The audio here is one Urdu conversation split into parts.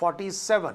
47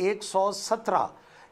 117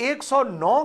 109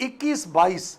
21-22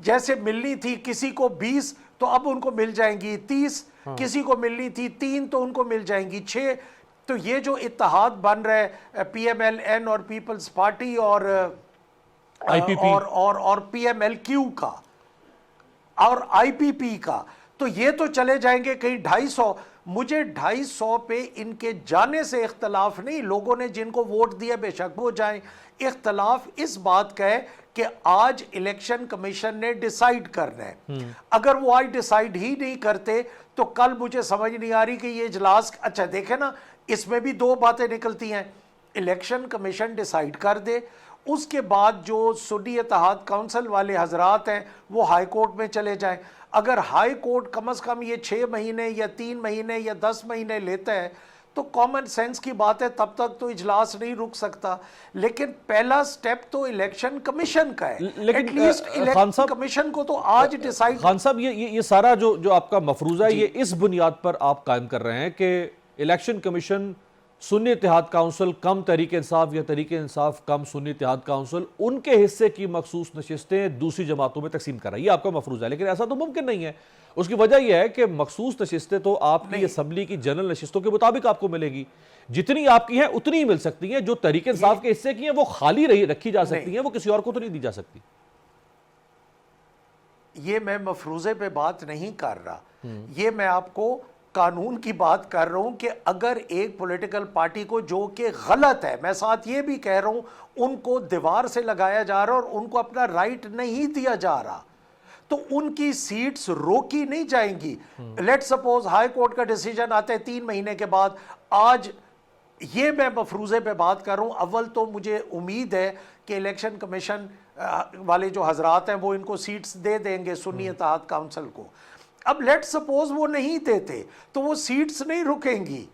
جیسے ملنی تھی کسی کو 20 تو اب ان کو مل جائیں گی 30، کسی کو ملنی تھی 3 تو ان کو مل جائیں گی 6۔ تو یہ جو اتحاد بن رہا ہے پی ایم ایل این اور پیپلز پارٹی اور پی ایم ایل کیو کا اور آئی پی پی کا، تو یہ تو چلے جائیں گے کہیں 250۔ مجھے 250 پہ ان کے جانے سے اختلاف نہیں، لوگوں نے جن کو ووٹ دیا بے شک وہ جائیں۔ اختلاف اس بات کا ہے کہ آج الیکشن کمیشن نے ڈیسائیڈ کرنا ہے۔ اگر وہ آج ڈیسائیڈ ہی نہیں کرتے تو کل مجھے سمجھ نہیں آ رہی کہ یہ اجلاس، اچھا دیکھیں نا اس میں بھی 2 باتیں نکلتی ہیں، الیکشن کمیشن ڈیسائیڈ کر دے، اس کے بعد جو سنی اتحاد کونسل والے حضرات ہیں وہ ہائی کورٹ میں چلے جائیں۔ اگر ہائی کورٹ کم از کم یہ 6 مہینے یا 3 مہینے یا 10 مہینے لیتا ہے تو کامن سینس کی بات ہے، تب تک تو اجلاس نہیں رک سکتا۔ لیکن پہلا سٹیپ تو الیکشن کمیشن کا ہے، ایٹ لیسٹ الیکشن کمیشن کو تو آج ڈیسائیڈ۔ خان صاحب یہ سارا جو آپ کا مفروضہ ہے یہ اس بنیاد پر آپ قائم کر رہے ہیں کہ الیکشن کمیشن سنی اتحاد کونسل کم تحریک انصاف یا تحریک انصاف کم سنی اتحاد کونسل ان کے حصے کی مخصوص نشستیں دوسری جماعتوں میں تقسیم کر رہا ہے، یہ آپ کا مفروضہ ہے، لیکن ایسا تو ممکن نہیں ہے۔ اس کی وجہ یہ ہے کہ مخصوص نشستیں تو آپ کی اسمبلی کی جنرل نشستوں کے مطابق آپ کو ملے گی، جتنی آپ کی ہیں اتنی ہی مل سکتی ہیں، جو تحریک انصاف کے حصے کی ہیں وہ خالی رکھی جا سکتی ہیں، وہ کسی اور کو تو نہیں دی جا سکتی۔ یہ میں مفروضے پہ بات نہیں کر رہا، یہ میں آپ کو قانون کی بات کر رہا ہوں کہ اگر ایک پولیٹیکل پارٹی کو، جو کہ غلط ہے، میں ساتھ یہ بھی کہہ رہا ہوں، ان کو دیوار سے لگایا جا رہا اور ان کو اپنا رائٹ نہیں دیا جا رہا تو ان کی سیٹس روکی نہیں جائیں گی۔ لیٹ سپوز ہائی کورٹ کا ڈیسیجن آتا ہے 3 مہینے کے بعد، آج یہ میں مفروضے پہ بات کر رہا ہوں۔ اول تو مجھے امید ہے کہ الیکشن کمیشن والے جو حضرات ہیں وہ ان کو سیٹس دے دیں گے سنی اتحاد کونسل کو۔ اب لیٹ سپوز وہ نہیں دیتے تو وہ سیٹس نہیں رکیں گی،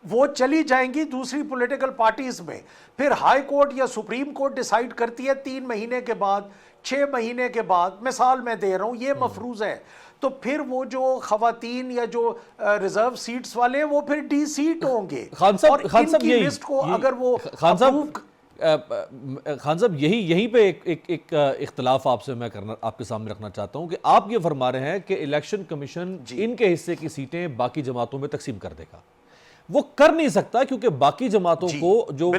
وہ چلی جائیں گی دوسری پولیٹیکل پارٹیز میں۔ پھر ہائی کورٹ یا سپریم کورٹ ڈیسائیڈ کرتی ہے 3 مہینے کے بعد، 6 مہینے کے بعد، مثال میں دے رہا ہوں، یہ مفروض ہے۔ تو پھر وہ جو خواتین یا جو ریزرو سیٹس والے ہیں وہ پھر ڈی سیٹ ہوں گے، اور ان کی لسٹ کو اگر وہ خان صاحب یہیں پہ ایک اختلاف آپ سے میں آپ کے سامنے رکھنا چاہتا ہوں کہ آپ یہ فرما رہے ہیں کہ الیکشن کمیشن ان کے حصے کی سیٹیں باقی جماعتوں میں تقسیم کر دے گا۔ وہ کر نہیں سکتا کیونکہ باقی جماعتوں کو جو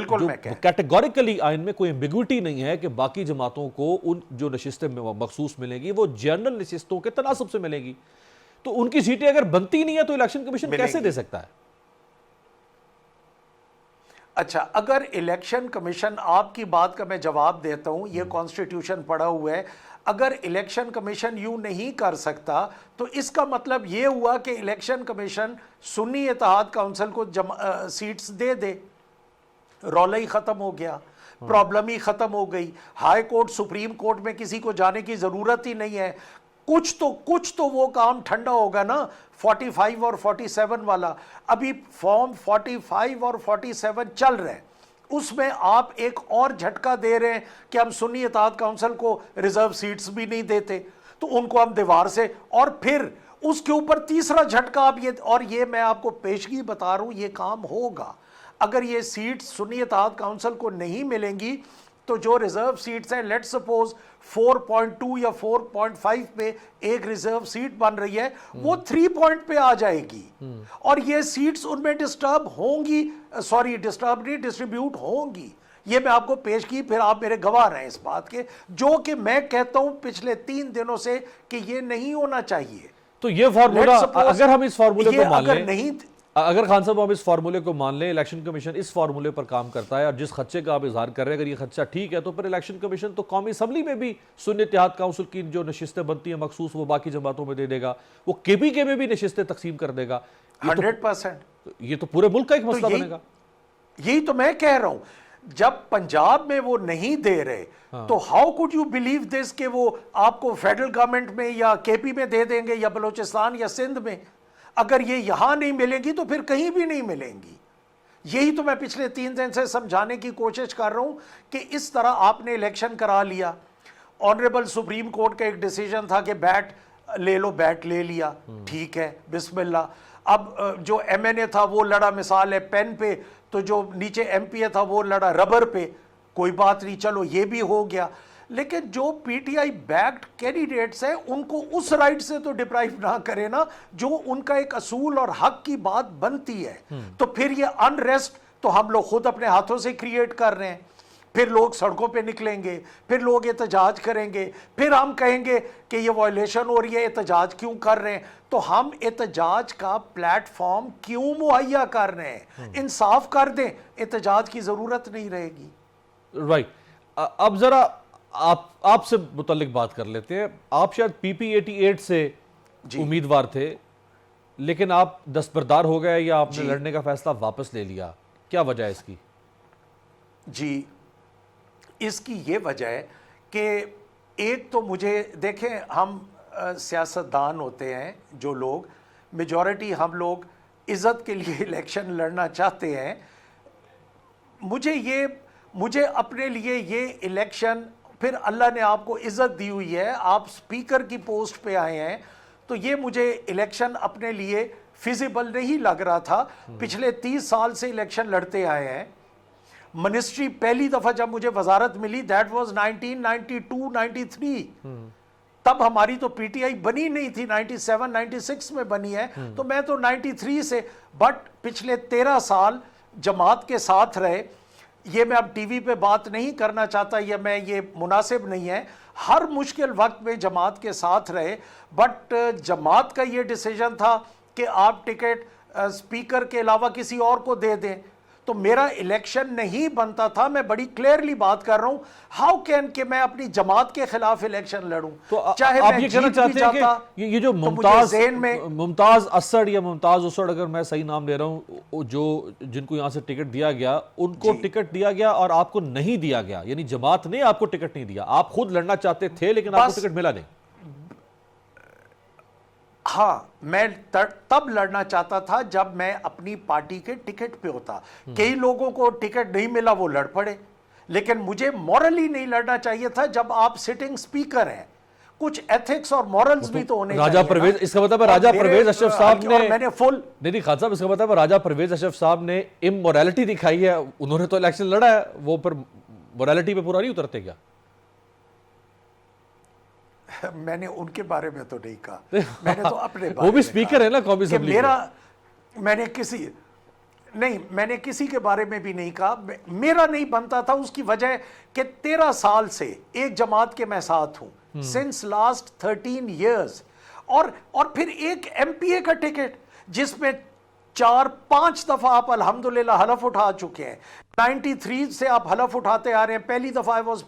کیٹیگوریکلی آئین میں کوئی ایمبیگوٹی نہیں ہے کہ باقی جماعتوں کو ان جو نشستیں مخصوص ملیں گی وہ جنرل نشستوں کے تناسب سے ملیں گی، تو ان کی سیٹیں اگر بنتی نہیں ہے تو الیکشن کمیشن کیسے دے سکتا ہے؟ اچھا، اگر الیکشن کمیشن، آپ کی بات کا میں جواب دیتا ہوں، یہ کانسٹیٹیوشن پڑھا ہوا ہے، اگر الیکشن کمیشن یوں نہیں کر سکتا تو اس کا مطلب یہ ہوا کہ الیکشن کمیشن سنی اتحاد کونسل کو سیٹس دے دے، رولا ہی ختم ہو گیا، پرابلم ہی ختم ہو گئی، ہائی کورٹ سپریم کورٹ میں کسی کو جانے کی ضرورت ہی نہیں ہے۔ کچھ تو وہ کام ٹھنڈا ہوگا نا 45 اور 47 والا۔ ابھی فارم 45 اور 47 چل رہے ہیں، اس میں آپ ایک اور جھٹکا دے رہے ہیں کہ ہم سنی اتحاد کونسل کو ریزرو سیٹس بھی نہیں دیتے تو ان کو ہم دیوار سے، اور پھر اس کے اوپر تیسرا جھٹکا آپ یہ، اور یہ میں آپ کو پیشگی بتا رہا ہوں یہ کام ہوگا۔ اگر یہ سیٹس سنی اتحاد کونسل کو نہیں ملیں گی تو جو ریزرو سیٹس ہیں، لیٹ سپوز 4.2 یا 4.5 پہ ایک ریزرو سیٹ بن رہی ہے، وہ 3 پوائنٹ پہ آ جائے گی، اور یہ سیٹس ان میں ڈسٹرب ہوں گی، ڈسٹرب نہیں، ڈسٹریبیوٹ ہوں گی۔ یہ میں آپ کو پیش کی، پھر آپ میرے گواہ رہے ہیں اس بات کے، جو کہ میں کہتا ہوں پچھلے 3 دنوں سے کہ یہ نہیں ہونا چاہیے۔ تو یہ فارمولا اگر ہم اس فارمولے کو مان لیں، نہیں، اگر خان صاحب ہم اس فارمولے کو مان لیں، الیکشن کمیشن اس فارمولے پر کام کرتا ہے اور جس خدشے کا آپ اظہار کر رہے ہیں اگر یہ خدشہ ٹھیک ہے تو پھر الیکشن کمیشن تو قومی اسمبلی میں بھی سنی اتحاد کونسل کی جو نشستیں بنتی ہیں مخصوص وہ باقی جماعتوں میں دے دے گا، وہ کے پی کے میں بھی نشستیں تقسیم کر دے گا۔ 100%۔ یہ تو پورے ملک کا ایک مسئلہ بنے گا۔ یہی تو میں کہہ رہا ہوں، جب پنجاب میں وہ نہیں دے رہے تو how could you believe this کہ وہ آپ کو فیڈرل گورنمنٹ میں یا کے پی میں دے دیں گے یا بلوچستان یا سندھ میں؟ اگر یہ یہاں نہیں ملیں گی تو پھر کہیں بھی نہیں ملیں گی۔ یہی تو میں پچھلے 3 دن سے سمجھانے کی کوشش کر رہا ہوں کہ اس طرح آپ نے الیکشن کرا لیا، آنریبل سپریم کورٹ کا ایک ڈیسیجن تھا کہ بیٹ لے لو، بیٹ لے لیا، ٹھیک ہے، بسم اللہ۔ اب جو ایم این اے تھا وہ لڑا مثال ہے پین پہ، تو جو نیچے ایم پی اے تھا وہ لڑا ربر پہ، کوئی بات نہیں، چلو یہ بھی ہو گیا۔ لیکن جو P T I backed candidates ہیں ان کو اس رائٹ سے تو ڈپرائیو نہ کرے نا جو ان کا ایک اصول اور حق کی بات بنتی ہے. تو پھر یہ انریسٹ تو ہم لوگ خود اپنے ہاتھوں سے کریٹ کر رہے ہیں. پھر لوگ سڑکوں پہ نکلیں گے, پھر لوگ احتجاج کریں گے, پھر ہم کہیں گے کہ یہ وائلیشن ہو رہی ہے, احتجاج کیوں کر رہے ہیں. تو ہم احتجاج کا پلیٹ فارم کیوں مہیا کر رہے ہیں؟ انصاف کر دیں, احتجاج کی ضرورت نہیں رہے گی. رائٹ. اب ذرا آپ سے متعلق بات کر لیتے ہیں. آپ شاید پی پی 88 سے امیدوار تھے لیکن آپ دستبردار ہو گئے یا آپ نے لڑنے کا فیصلہ واپس لے لیا, کیا وجہ ہے اس کی؟ جی, اس کی یہ وجہ ہے کہ ایک تو مجھے دیکھیں, ہم سیاستدان ہوتے ہیں جو لوگ, میجورٹی ہم لوگ عزت کے لیے الیکشن لڑنا چاہتے ہیں. مجھے اپنے لیے یہ الیکشن, پھر اللہ نے آپ کو عزت دی ہوئی ہے, آپ سپیکر کی پوسٹ پہ آئے ہیں, تو یہ مجھے الیکشن اپنے لیے فیزیبل نہیں لگ رہا تھا. پچھلے 30 سال سے الیکشن لڑتے آئے ہیں. منسٹری پہلی دفعہ جب مجھے وزارت ملی دیٹ واز 1992-93, تب ہماری تو پی ٹی آئی بنی نہیں تھی, 97-96 میں بنی ہے. تو میں تو 93 سے, بٹ پچھلے 13 سال جماعت کے ساتھ رہے. یہ میں اب ٹی وی پہ بات نہیں کرنا چاہتا, یہ مناسب نہیں ہے. ہر مشکل وقت میں جماعت کے ساتھ رہے, بٹ جماعت کا یہ ڈیسیجن تھا کہ آپ ٹکٹ اسپیکر کے علاوہ کسی اور کو دے دیں. تو میرا الیکشن نہیں بنتا تھا. میں بڑی کلیئرلی بات کر رہا ہوں, ہاؤ کین کہ میں اپنی جماعت کے خلاف الیکشن لڑوں, چاہے آپ میں یہ کہنا جیت بھی چاہتے ہیں جاتا. کہ یہ جو ممتاز اسد یا ممتاز اسد, اگر میں صحیح نام لے رہا ہوں, جو جن کو یہاں سے ٹکٹ دیا گیا, ان کو ٹکٹ دیا گیا اور آپ کو نہیں دیا گیا, یعنی جماعت نے آپ کو ٹکٹ نہیں دیا, آپ خود لڑنا چاہتے تھے لیکن آپ کو ٹکٹ ملا نہیں. ہاں, میں تب لڑنا چاہتا تھا جب میں اپنی پارٹی کے ٹکٹ پہ ہوتا. کئی لوگوں کو ٹکٹ نہیں ملا, وہ لڑ پڑے, لیکن مجھے مورلی نہیں لڑنا چاہیے تھا جب آپ سٹنگ سپیکر ہیں. کچھ ایتھکس اور مورلز بھی تو ہونے راجہ پرویز, اس کا مطلب ہے راجہ پرویز اشرف صاحب نے, میں نے فل نہیں خان صاحب, اس کا مطلب ہے راجہ پرویز اشرف صاحب نے امورالٹی دکھائی ہے. انہوں نے تو الیکشن لڑا ہے, وہ پھر مورالٹی پہ پورا نہیں اترتے کیا؟ میں نے ان کے بارے میں تو نہیں کہا, میں نے تو اپنے بارے میں. وہ بھی سپیکر ہے نا قومی اسمبلی کے. میں نے کسی کے بارے میں بھی نہیں کہا. میرا نہیں بنتا تھا, اس کی وجہ کہ 13 سال سے ایک جماعت کے میں ساتھ ہوں, سنس لاسٹ 13 years. اور پھر ایک ایم پی اے کا ٹکٹ جس میں 4-5 دفعہ آپ الحمدللہ حلف اٹھا چکے ہیں. 93 سے آپ حلف اٹھاتے آ رہے ہیں. پہلی دفعہ I was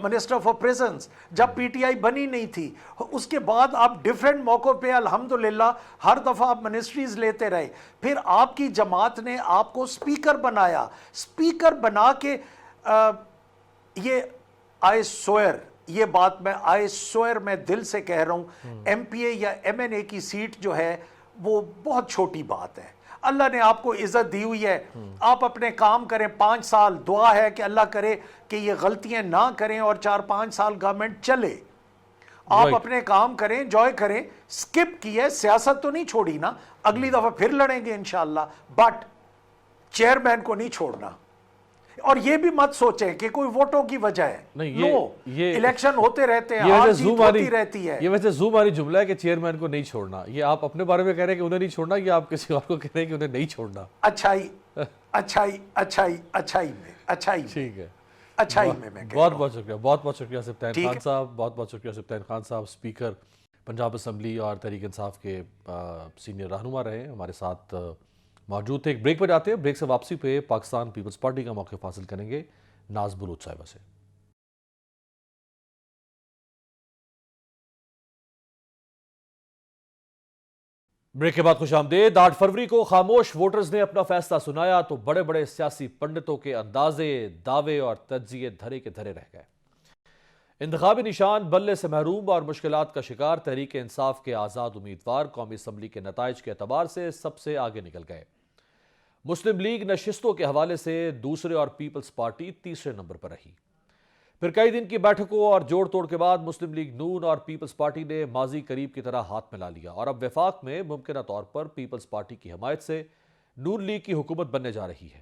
minister for presence جب پی ٹی آئی بنی نہیں تھی. اس کے بعد آپ ڈیفرنٹ موقعوں پہ الحمدللہ ہر دفعہ آپ منسٹریز لیتے رہے. پھر آپ کی جماعت نے آپ کو سپیکر بنایا. سپیکر بنا کے یہ آئی سوئر, یہ بات میں آئی سوئر میں دل سے کہہ رہا ہوں, ایم پی اے یا ایم این اے کی سیٹ جو ہے وہ بہت چھوٹی بات ہے. اللہ نے آپ کو عزت دی ہوئی ہے, آپ اپنے کام کریں. 5 سال دعا ہے کہ اللہ کرے کہ یہ غلطیاں نہ کریں اور 4-5 سال گورنمنٹ چلے. آپ اپنے کام کریں, انجوائے کریں. سکپ کی ہے, سیاست تو نہیں چھوڑی نا, اگلی دفعہ پھر لڑیں گے انشاءاللہ, بٹ چیئرمین کو نہیں چھوڑنا. اور یہ بھی مت سوچیں کہ کوئی ووٹوں کی وجہ ہے. نو, الیکشن ہوتے رہتے ہیں, ہار جیت ہوتی رہتی ہے. یہ ویسے زوم والی جملہ ہے کہ چیئرمین کو نہیں چھوڑنا. یہ آپ اپنے بارے میں کہہ رہے ہیں کہ انہیں نہیں چھوڑنا, یا آپ کسی اور کو کہہ رہے ہیں کہ انہیں نہیں چھوڑنا؟ اچھائی میں ٹھیک ہے. اچھائی میں بہت بہت شکریہ, بہت بہت شکریہ سبطین خان صاحب, بہت بہت شکریہ سبطین خان صاحب, اسپیکر پنجاب اسمبلی اور تحریک انصاف کے سینئر رہنما رہے ہیں, ہمارے ساتھ موجود تھے. ایک بریک پہ جاتے ہیں, بریک سے واپسی پہ پاکستان پیپلز پارٹی کا موقف حاصل کریں گے ناز بلوچ صاحبہ سے. بریک کے بعد خوش آمدید. 8 فروری کو خاموش ووٹرز نے اپنا فیصلہ سنایا تو بڑے بڑے سیاسی پنڈتوں کے اندازے, دعوے اور تجزیے دھرے کے دھرے رہ گئے. انتخابی نشان بلے سے محروم اور مشکلات کا شکار تحریک انصاف کے آزاد امیدوار قومی اسمبلی کے نتائج کے اعتبار سے سب سے آگے نکل گئے. مسلم لیگ نشستوں کے حوالے سے دوسرے اور پیپلز پارٹی تیسرے نمبر پر رہی. پھر کئی دن کی بیٹھکوں اور جوڑ توڑ کے بعد مسلم لیگ نون اور پیپلز پارٹی نے ماضی قریب کی طرح ہاتھ ملا لیا اور اب وفاق میں ممکنہ طور پر پیپلز پارٹی کی حمایت سے نون لیگ کی حکومت بننے جا رہی ہے.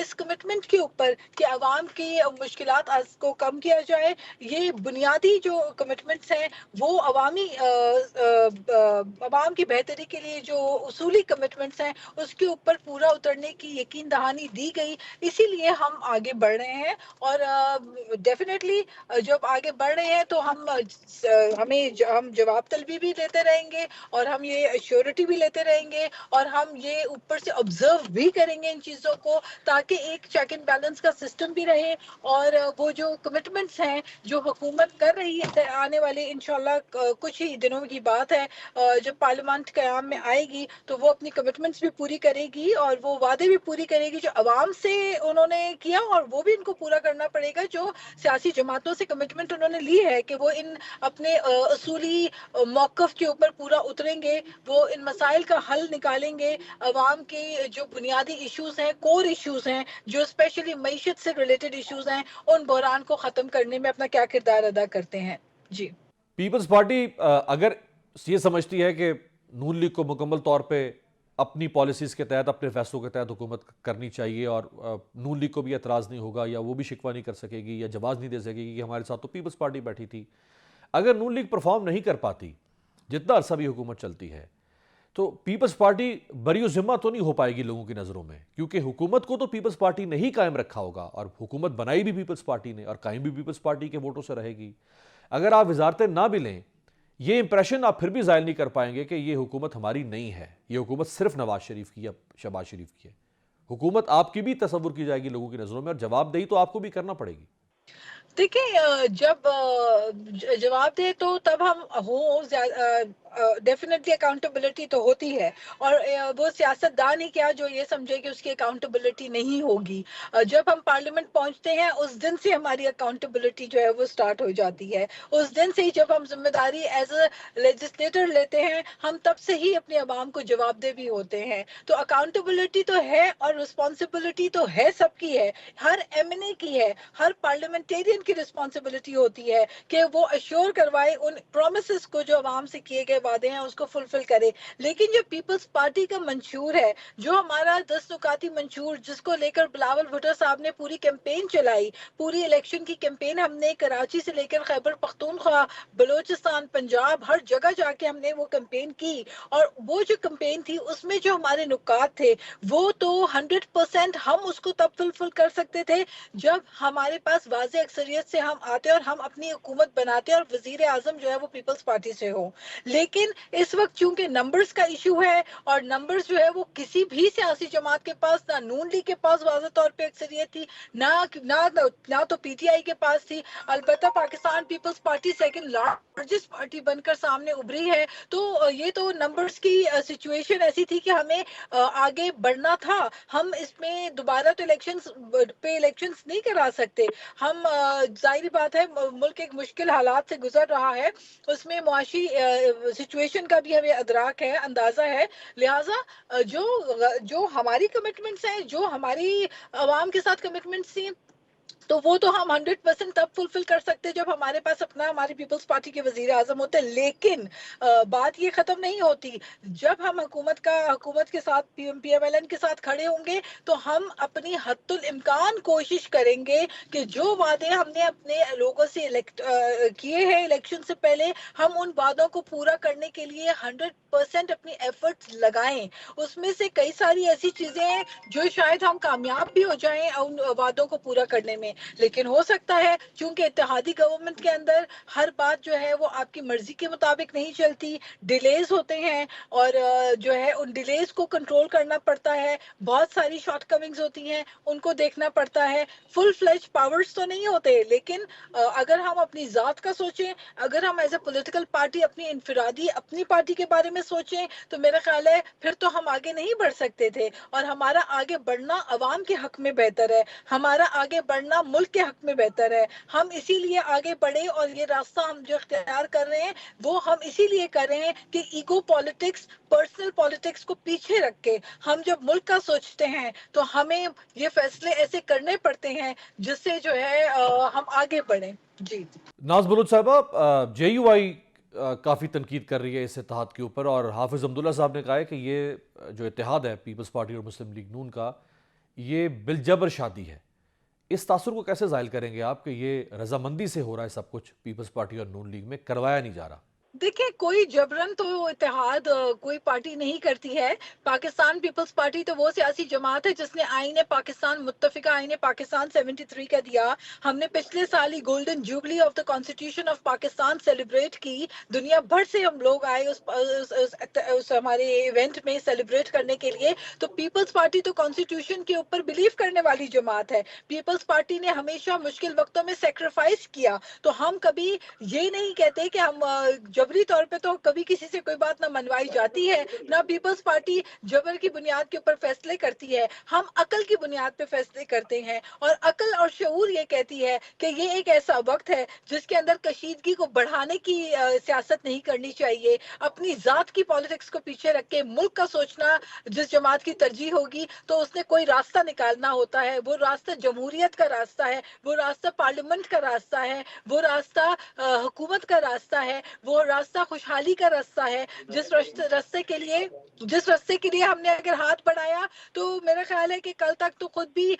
اس کمٹمنٹ کے اوپر کہ عوام کی مشکلات کو کم کیا جائے. یہ بنیادی جو کمٹمنٹس ہیں وہ عوام کی بہتری کے لیے جو اصولی کمٹمنٹس ہیں اس کے اوپر پورا اترنے کی یقین دہانی دی گئی. اسی لیے ہم آگے بڑھ رہے ہیں اور ڈیفینیٹلی جب آگے بڑھ رہے ہیں تو ہم جواب طلبی بھی لیتے رہیں گے اور ہم یہ ایشورٹی بھی لیتے رہیں گے اور ہم یہ اوپر سے آبزرو بھی کریں گے ان چیزوں کو تاکہ ایک چیک اینڈ بیلنس کا سسٹم بھی رہے اور وہ جو کمٹمنٹس ہیں جو حکومت کر رہی ہے آنے والے انشاءاللہ کچھ ہی دنوں کی بات ہے جب پارلیمنٹ قیام میں آئے گی تو وہ اپنی کمٹمنٹس بھی پوری کرے گی اور وہ وعدے بھی پوری کرے گی جو عوام سے انہوں نے کیا اور وہ بھی ان کو پورا کرنا پڑے گا جو سیاسی جماعتوں سے کمٹمنٹ انہوں نے لی ہے کہ وہ ان اپنے اصولی موقف کے اوپر پورا اتریں گے, وہ ان مسائل کا حل نکالیں گے, عوام کے جو بنیادی ایشوز ہیں کور ایشوز ہیں جو اسپیشلی معیشت سے ریلیٹڈ ایشوز ہیں ان بحران کو ختم کرنے میں اپنا کیا کردار ادا کرتے ہیں. جی پیپلز پارٹی اگر یہ سمجھتی ہے کہ نون لیگ کو مکمل طور پہ اپنی پالیسیز کے تحت اپنے فیصلوں کے تحت حکومت کرنی چاہیے اور نون لیگ کو بھی اعتراض نہیں ہوگا یا وہ بھی شکوہ نہیں کر سکے گی یا جواز نہیں دے سکے گی کہ ہمارے ساتھ تو پیپلز پارٹی بیٹھی تھی, اگر نون لیگ پرفارم نہیں کر پاتی جتنا عرصہ بھی حکومت چلتی ہے تو پیپلز پارٹی بری و ذمہ تو نہیں ہو پائے گی لوگوں کی نظروں میں, کیونکہ حکومت کو تو پیپلز پارٹی نے ہی قائم رکھا ہوگا اور حکومت بنائی بھی پیپلز پارٹی نے اور قائم بھی پیپلز پارٹی کے ووٹوں سے رہے گی. اگر آپ وزارتیں نہ بھی لیں یہ امپریشن آپ پھر بھی ظاہر نہیں کر پائیں گے کہ یہ حکومت ہماری نہیں ہے, یہ حکومت صرف نواز شریف کی یا شہباز شریف کی ہے. حکومت آپ کی بھی تصور کی جائے گی لوگوں کی نظروں میں اور جواب دہی تو آپ کو بھی کرنا پڑے گی. دیکھیں جب جواب دے تو تب ہم ہوں ڈیفینیٹلی اکاؤنٹیبلٹی تو ہوتی ہے اور وہ سیاست دان ہی کیا جو یہ سمجھے کہ اس کی اکاؤنٹیبلٹی نہیں ہوگی. جب ہم پارلیمنٹ پہنچتے ہیں اس دن سے ہماری اکاؤنٹیبلٹی جو ہے وہ سٹارٹ ہو جاتی ہے. اس دن سے ہی جب ہم ذمہ داری ایز اے لیجسلیٹر لیتے ہیں ہم تب سے ہی اپنے عوام کو جواب دہ بھی ہوتے ہیں. تو اکاؤنٹیبلٹی تو ہے اور رسپانسبلٹی تو ہے سب کی ہے, ہر ایم این اے کی ہے, ہر پارلیمنٹیرین کی رسپانسبلٹی ہوتی ہے کہ وہ ایشور کروائے ان پرومسز کو جو عوام سے کیے گئے وعدے ہیں اس کو فلفل کرے. لیکن جو پیپلز پارٹی کا منشور ہے, جو ہمارا 10 نکاتی منشور جس کو لے کر بلاول بھٹو صاحب نے پوری کیمپین چلائی, پوری الیکشن کی کیمپین ہم نے کراچی سے لے کر خیبر پختونخوا, بلوچستان, پنجاب ہر جگہ جا کے ہم نے وہ کیمپین کی اور وہ جو کیمپین تھی اس میں جو ہمارے نکات تھے وہ تو 100% ہم اس کو تب فلفل کر سکتے تھے جب ہمارے پاس واضح اکثریت سے ہم آتے اور ہم اپنی حکومت بناتے اور وزیر اعظم جو ہے وہ پیپلز پارٹی سے ہو. لیکن اس وقت چونکہ نمبرز کا ایشو ہے اور نمبرز جو ہے وہ کسی بھی سیاسی جماعت کے پاس, نہ نون لیگ کے پاس واضح طور پہ اکثریت تھی, نہ تو پی ٹی آئی کے پاس تھی, البتہ Pakistan Peoples Party second largest party بن کر سامنے ابھری ہے. تو یہ تو نمبرز کی سچویشن ایسی تھی کہ ہمیں آگے بڑھنا تھا. ہم اس میں دوبارہ تو الیکشنز نہیں کرا سکتے. ہم ظاہری بات ہے ملک ایک مشکل حالات سے گزر رہا ہے, اس میں معاشی سچویشن کا بھی ہمیں ادراک ہے, اندازہ ہے. لہٰذا جو ہماری کمٹمنٹس ہیں, جو ہماری عوام کے ساتھ کمٹمنٹس تھیں, تو وہ تو ہم 100% تب فلفل کر سکتے جب ہمارے پاس اپنا ہماری پیپلز پارٹی کے وزیر اعظم ہوتے. لیکن بات یہ ختم نہیں ہوتی. جب ہم حکومت کے ساتھ پی ایم ایل این کے ساتھ کھڑے ہوں گے تو ہم اپنی حد الامکان کوشش کریں گے کہ جو وعدے ہم نے اپنے لوگوں سے کیے ہیں الیکشن سے پہلے, ہم ان وعدوں کو پورا کرنے کے لیے 100% اپنی ایفرٹس لگائیں. اس میں سے کئی ساری ایسی چیزیں ہیں جو شاید ہم کامیاب بھی ہو جائیں ان وعدوں کو پورا کرنے میں, لیکن ہو سکتا ہے چونکہ اتحادی گورنمنٹ کے اندر ہر بات جو ہے وہ آپ کی مرضی کے مطابق نہیں چلتی, ڈیلیز ہوتے ہیں اور جو ہے ان ڈیلیز کو کنٹرول کرنا پڑتا ہے. بہت ساری شارٹ کمنگز ہوتی ہیں, ان کو دیکھنا پڑتا ہے. فل فلیج پاورز تو نہیں ہوتے, لیکن اگر ہم اپنی ذات کا سوچیں, اگر ہم ایز اے پولیٹیکل پارٹی اپنی انفرادی اپنی پارٹی کے بارے میں سوچیں تو میرا خیال ہے پھر تو ہم آگے نہیں بڑھ سکتے تھے. اور ہمارا آگے بڑھنا عوام کے حق میں بہتر ہے, ہمارا آگے بڑھنا ملک کے حق میں بہتر ہے. ہم اسی لیے آگے بڑھے اور یہ راستہ ہم جو اختیار کر رہے ہیں وہ ہم اسی لیے کر رہے ہیں کہ ایگو پالیٹکس, پرسنل پالیٹکس کو پیچھے رکھ کے ہم جب ملک کا سوچتے ہیں تو ہمیں یہ فیصلے ایسے کرنے پڑتے ہیں جس سے جو ہے ہم آگے بڑھیں. جی ناز بلوچ صاحبہ, جے یو آئی کافی تنقید کر رہی ہے اس اتحاد کے اوپر اور حافظ عبداللہ صاحب نے کہا ہے کہ یہ جو اتحاد ہے پیپلز پارٹی اور مسلم لیگ نون کا, یہ بالجبر شادی ہے، اس تاثر کو کیسے زائل کریں گے آپ کہ یہ رضامندی سے ہو رہا ہے سب کچھ پیپلز پارٹی اور نون لیگ میں، کروایا نہیں جا رہا؟ دیکھیں کوئی جبرن تو اتحاد کوئی پارٹی نہیں کرتی ہے. پاکستان پیپلز پارٹی تو وہ سیاسی جماعت ہے جس نے آئین پاکستان متفقہ آئین پاکستان 73 کا دیا. ہم نے پچھلے سال ہی golden jubilee of the constitution of Pakistan celebrate کی. دنیا بھر سے ہم لوگ آئے اس ہمارے ایونٹ میں سیلیبریٹ کرنے کے لیے. تو پیپلز پارٹی تو کانسٹیٹیوشن کے اوپر بلیو کرنے والی جماعت ہے. پیپلز پارٹی نے ہمیشہ مشکل وقتوں میں سیکریفائس کیا. تو ہم کبھی یہ نہیں کہتے کہ ہم جبری طور پہ تو کبھی کسی سے کوئی بات نہ منوائی جاتی ہے، نہ پیپلز پارٹی جبر کی بنیاد کے اوپر فیصلے کرتی ہے. ہم عقل کی بنیاد پہ فیصلے کرتے ہیں، اور عقل اور شعور یہ کہتی ہے کہ یہ ایک ایسا وقت ہے جس کے اندر کشیدگی کو بڑھانے کی سیاست نہیں کرنی چاہیے. اپنی ذات کی پالیٹکس کو پیچھے رکھ کے ملک کا سوچنا جس جماعت کی ترجیح ہوگی تو اس نے کوئی راستہ نکالنا ہوتا ہے. وہ راستہ جمہوریت کا راستہ ہے، وہ راستہ پارلیمنٹ کا راستہ ہے، وہ راستہ حکومت کا راستہ ہے، وہ راستہ خوشحالی کا راستہ ہے. جس راستے کے لیے ہم نے اگر ہاتھ بڑھایا تو میرا خیال ہے کہ کل تک تو خود بھی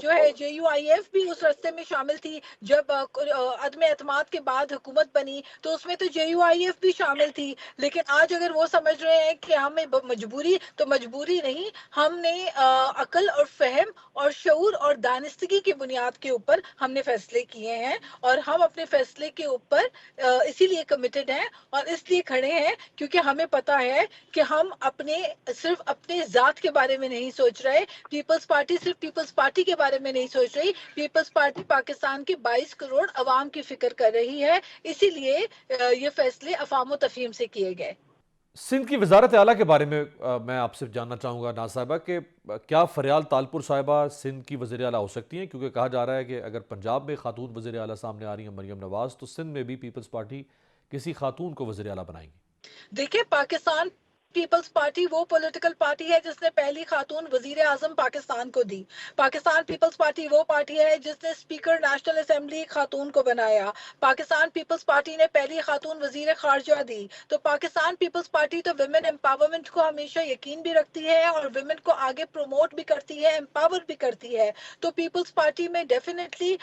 جو ہے JUIF بھی اس راستے میں شامل تھی. جب عدم اعتماد کے بعد حکومت بنی تو اس میں تو JUIF بھی شامل تھی. لیکن آج اگر وہ سمجھ رہے ہیں کہ ہمیں مجبوری تو مجبوری نہیں، ہم نے عقل اور فہم اور شعور اور دانستگی کی بنیاد کے اوپر ہم نے فیصلے کیے ہیں، اور ہم اپنے فیصلے کے اوپر اسی لیے کمیٹڈ ہیں اور اس لیے کھڑے ہیں کیونکہ ہمیں پتا ہے کہ ہم صرف اپنے ذات کے بارے میں نہیں سوچ رہے. پیپلز پارٹی صرف پیپلز پارٹی کے بارے میں نہیں سوچ رہی. پیپلز پارٹی پاکستان کے 22 کروڑ عوام کی فکر کر رہی ہے. اسی لیے یہ فیصلے افہام و تفہیم سے کیے گئے. سندھ کی وزارت اعلیٰ کے بارے میں میں آپ سے جاننا چاہوں گا ناز صاحبہ کہ کیا فریال تالپور صاحبہ سندھ کی وزیر اعلیٰ ہو سکتی ہیں؟ کیونکہ کہا جا رہا ہے کہ اگر پنجاب میں خاتون وزیر اعلیٰ سامنے آ رہی ہیں مریم نواز، تو سندھ میں بھی پیپلز پارٹی کسی خاتون کو وزیر اعلیٰ بنائیں گی. دیکھیں پاکستان پیپلز پارٹی وہ پولیٹیکل پارٹی ہے جس نے پہلی خاتون وزیر اعظم پاکستان کو دی. پاکستان پیپلز پارٹی وہ پارٹی ہے جس نے اسپیکر نیشنل اسمبلی خاتون کو بنایا. پاکستان پیپلز پارٹی نے پہلی خاتون وزیر خارجہ دی. تو پاکستان پیپلز پارٹی تو ویمن امپاورمنٹ کو ہمیشہ یقین بھی رکھتی ہے اور ویمن کو آگے پروموٹ بھی کرتی ہے، امپاور بھی کرتی ہے. تو پیپلز پارٹی میں ڈیفینیٹلی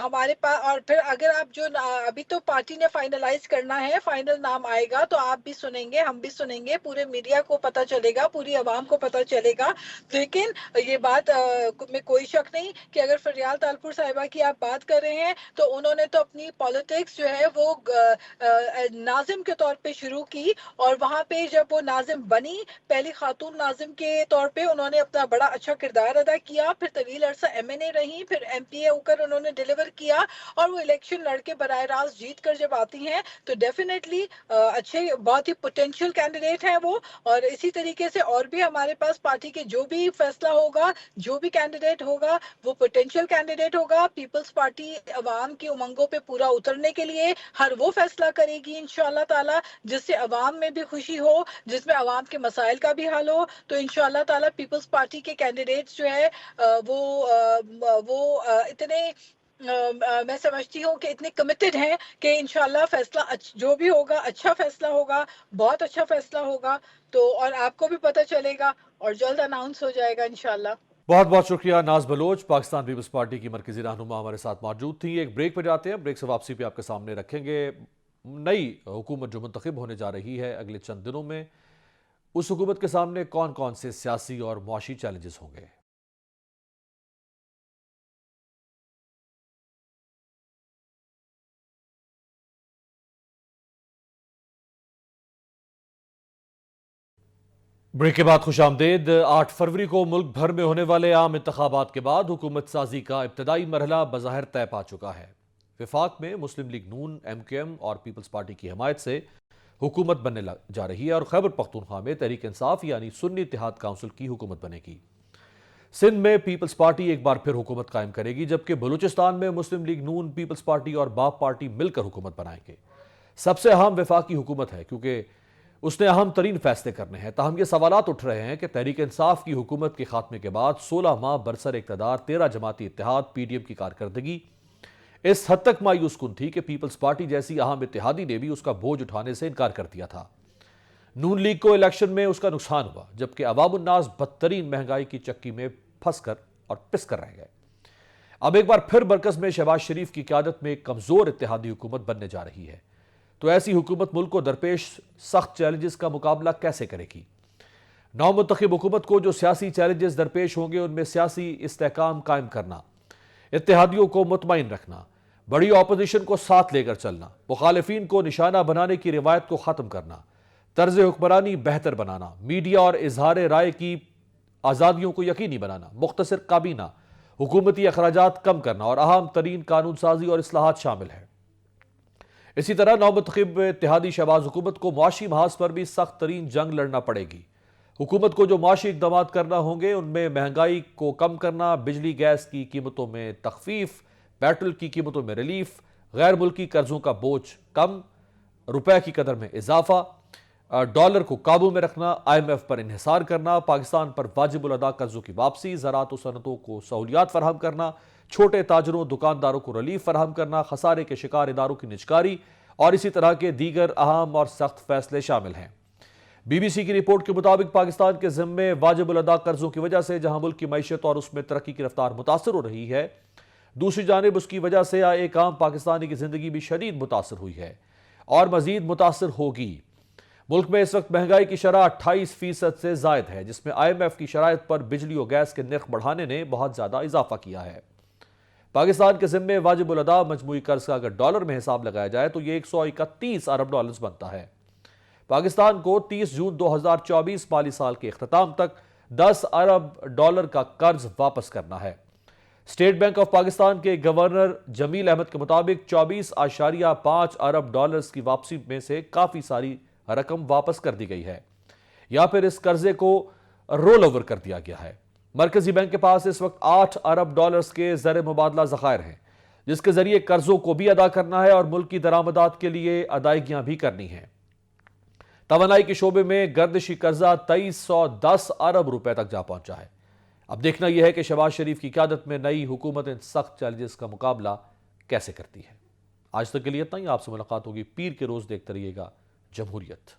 ہمارے پاس، اور پھر اگر آپ جو ابھی تو پارٹی نے فائنلائز کرنا ہے، فائنل نام آئے گا تو آپ بھی سنیں گے، ہم بھی سنیں گے، پورے میڈیا کو پتا چلے گا، پوری عوام کو پتا چلے گا. لیکن یہ بات میں کوئی شک نہیں کہ اگر فریال تالپور صاحبہ کی آپ بات کر رہے ہیں تو انہوں نے تو اپنی پالیٹکس جو ہے وہ ناظم کے طور پہ شروع کی، اور وہاں پہ جب وہ ناظم بنی، پہلی خاتون ناظم کے طور پہ انہوں نے اپنا بڑا اچھا کردار ادا کیا. پھر طویل عرصہ MNA رہی، پھر MP ہو کر انہوں نے ڈیلیور کیا، اور وہ الیکشن لڑ کے براہ راست جیت کر جب آتی ہیں تو ڈیفینیٹلی اچھے بہت ہی پوٹینشیل کینڈیڈیٹ ہیں وہ. اور اسی طریقے سے اور بھی ہمارے پاس پارٹی کے جو بھی فیصلہ ہوگا، جو بھی کینڈیڈیٹ ہوگا وہ پوٹینشیل کینڈیڈیٹ ہوگا. پیپلز پارٹی عوام کی امنگوں پہ پورا اترنے کے لیے ہر وہ فیصلہ کرے گی انشاءاللہ تعالی جس سے عوام میں بھی خوشی ہو، جس میں عوام کے مسائل کا بھی حل ہو. تو انشاءاللہ تعالی پیپلز پارٹی کے کینڈیڈیٹس جو ہے وہ اتنے میں سمجھتی ہوں کہ اتنے کمیٹڈ ہیں کہ انشاءاللہ فیصلہ جو بھی ہوگا اچھا فیصلہ ہوگا، بہت اچھا فیصلہ ہوگا. تو اور آپ کو بھی پتہ چلے گا اور جلد اناؤنس ہو جائے گا انشاءاللہ. بہت بہت شکریہ ناز بلوچ، پاکستان پیپلز پارٹی کی مرکزی رہنما ہمارے ساتھ موجود تھیں. ایک بریک پہ جاتے ہیں، بریک سے واپسی پہ آپ کے سامنے رکھیں گے نئی حکومت جو منتخب ہونے جا رہی ہے اگلے چند دنوں میں، اس حکومت کے سامنے کون کون سے سیاسی اور معاشی چیلنجز ہوں گے. بریک کے بعد خوش آمدید. 8 فروری کو ملک بھر میں ہونے والے عام انتخابات کے بعد حکومت سازی کا ابتدائی مرحلہ بظاہر طے پا چکا ہے. وفاق میں مسلم لیگ نون، MQM اور پیپلز پارٹی کی حمایت سے حکومت بننے جا رہی ہے، اور خیبر پختونخوا میں تحریک انصاف یعنی سنی اتحاد کونسل کی حکومت بنے گی. سندھ میں پیپلز پارٹی ایک بار پھر حکومت قائم کرے گی، جبکہ بلوچستان میں مسلم لیگ نون، پیپلز پارٹی اور باپ پارٹی مل کر حکومت بنائیں گے. سب سے اہم وفاقی حکومت ہے کیونکہ اس نے اہم ترین فیصلے کرنے ہیں. تاہم یہ سوالات اٹھ رہے ہیں کہ تحریک انصاف کی حکومت کے خاتمے کے بعد 16 ماہ برسر اقتدار 13 جماعتی اتحاد PDM کی کارکردگی اس حد تک مایوس کن تھی کہ پیپلز پارٹی جیسی اہم اتحادی نے بھی اس کا بوجھ اٹھانے سے انکار کر دیا تھا. نون لیگ کو الیکشن میں اس کا نقصان ہوا، جبکہ عوام الناس بدترین مہنگائی کی چکی میں پھنس کر اور پس کر رہ گئے۔ اب ایک بار پھر مرکز میں شہباز شریف کی قیادت میں ایک کمزور اتحادی حکومت بننے جا رہی ہے، تو ایسی حکومت ملک کو درپیش سخت چیلنجز کا مقابلہ کیسے کرے گی؟ نو منتخب حکومت کو جو سیاسی چیلنجز درپیش ہوں گے ان میں سیاسی استحکام قائم کرنا، اتحادیوں کو مطمئن رکھنا، بڑی اپوزیشن کو ساتھ لے کر چلنا، مخالفین کو نشانہ بنانے کی روایت کو ختم کرنا، طرز حکمرانی بہتر بنانا، میڈیا اور اظہار رائے کی آزادیوں کو یقینی بنانا، مختصر کابینہ، حکومتی اخراجات کم کرنا اور اہم ترین قانون سازی اور اصلاحات شامل ہے۔ اسی طرح نو منتخب اتحادی شہباز حکومت کو معاشی محاذ پر بھی سخت ترین جنگ لڑنا پڑے گی۔ حکومت کو جو معاشی اقدامات کرنا ہوں گے ان میں مہنگائی کو کم کرنا، بجلی گیس کی قیمتوں میں تخفیف، پیٹرول کی قیمتوں میں ریلیف، غیر ملکی قرضوں کا بوجھ کم، روپے کی قدر میں اضافہ، ڈالر کو قابو میں رکھنا، IMF پر انحصار کرنا، پاکستان پر واجب الادا قرضوں کی واپسی، زراعت و صنعتوں کو سہولیات فراہم کرنا، چھوٹے تاجروں دکانداروں کو ریلیف فراہم کرنا، خسارے کے شکار اداروں کی نجکاری اور اسی طرح کے دیگر اہم اور سخت فیصلے شامل ہیں۔ BBC کی رپورٹ کے مطابق پاکستان کے ذمے واجب الادا قرضوں کی وجہ سے جہاں ملک کی معیشت اور اس میں ترقی کی رفتار متاثر ہو رہی ہے، دوسری جانب اس کی وجہ سے ایک عام پاکستانی کی زندگی بھی شدید متاثر ہوئی ہے اور مزید متاثر ہوگی۔ ملک میں اس وقت مہنگائی کی شرح 28% سے زائد ہے، جس میں IMF کی شرائط پر بجلی و گیس کے نرخ بڑھانے نے بہت زیادہ اضافہ کیا ہے۔ پاکستان کے ذمے واجب الادا مجموعی قرض کا اگر ڈالر میں حساب لگایا جائے تو یہ 131 ارب ڈالرز بنتا ہے۔ پاکستان کو 30 جون 2024 مالی سال کے اختتام تک 10 ارب ڈالر کا قرض واپس کرنا ہے۔ اسٹیٹ بینک آف پاکستان کے گورنر جمیل احمد کے مطابق 24.5 ارب ڈالرز کی واپسی میں سے کافی ساری رقم واپس کر دی گئی ہے یا پھر اس قرضے کو رول اوور کر دیا گیا ہے۔ مرکزی بینک کے پاس اس وقت 8 ارب ڈالرز کے زر مبادلہ ذخائر ہیں، جس کے ذریعے قرضوں کو بھی ادا کرنا ہے اور ملک کی درآمدات کے لیے ادائیگیاں بھی کرنی ہیں۔ توانائی کے شعبے میں گردشی قرضہ 2310 ارب روپے تک جا پہنچا ہے۔ اب دیکھنا یہ ہے کہ شہباز شریف کی قیادت میں نئی حکومت ان سخت چیلنجز کا مقابلہ کیسے کرتی ہے۔ آج تک کے لیے اتنا ہی، آپ سے ملاقات ہوگی پیر کے روز۔ دیکھتے رہیے گا جمہوریت۔